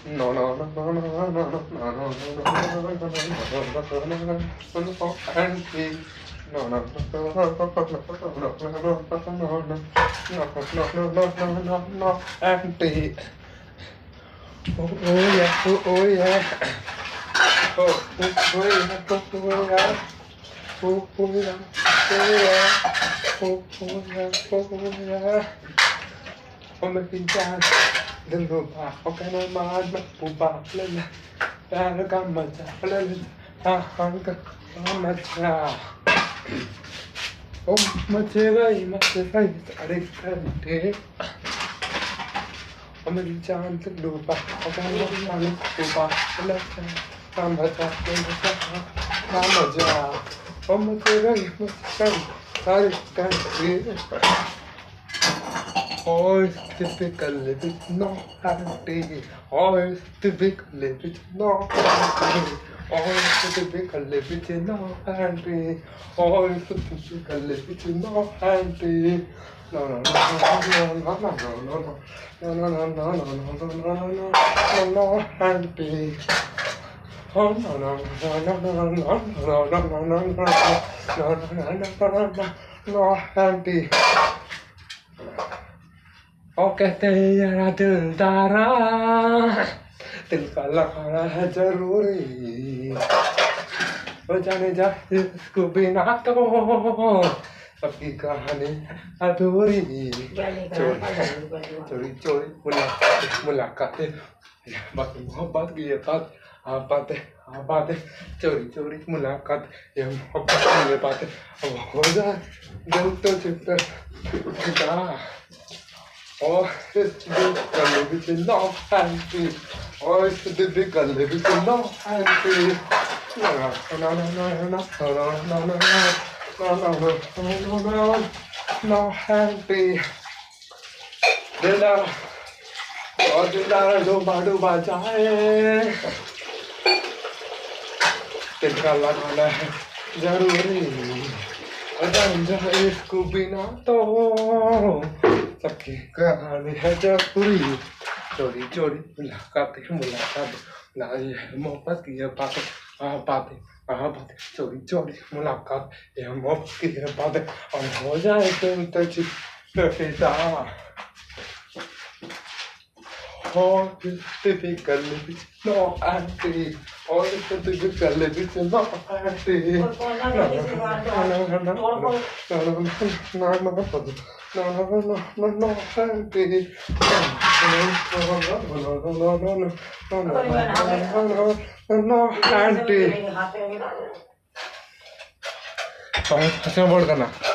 No, no, no, no, no, no, no, no, no, no, no, auntie. No, no, no, no, no, no, no, auntie. Oh yeah, oh yeah, oh yeah, oh yeah, oh yeah, oh yeah, oh yeah. Hôm kinh cha đừng đổ bà có cái nói mà mất bù bà lên là ta nó cam mà chả lên ta hắn cả mà chả ôm mà chơi gầy ở đây cái thế hôm kinh cha đừng đổ bà có cái nói mà mất bù bà lên ta mà chả lên ta mà chả ôm mà chơi gầy ở đây cái thế Always typically with no guarantee. Always typically with no guarantee. Always typically with no guarantee. Always typically with no guarantee. No no no no no no no no no no no no no no no no guarantee. Oh no no no no no no no no no no no no no no guarantee. Okay तेरा दिल दारा दिल का लगाना है जरूरी वो जाने जा इसको बिना तो सबकी कहानी अधूरी चोरी चोरी मुलाकातें बाकी मोहब्बत की ये बातें चोरी चोरी मुलाकात ये मोहब्बत की ये बातें अब हो जाए दिल तो चिपका Oh, it's big, I live it in no handy. Oh, it's the big, I live it in no handy. No, no, no, no, no, no, no, no, no, no handy. Dilara, oh, dilara, डूबा जाए. दिल का लगाना है जरूरी. अगर इसको बिना तो सबकी कहानी है जरूरी चोरी चोरी मुलाकात ना ये मोहब्बत की ये बातें चोरी चोरी मुलाकात ये मोहब्बत की ये बातें और हो जाए तो चिपका All this typical bitch, no auntie. All this typical bitch, no auntie. No auntie. बोल करना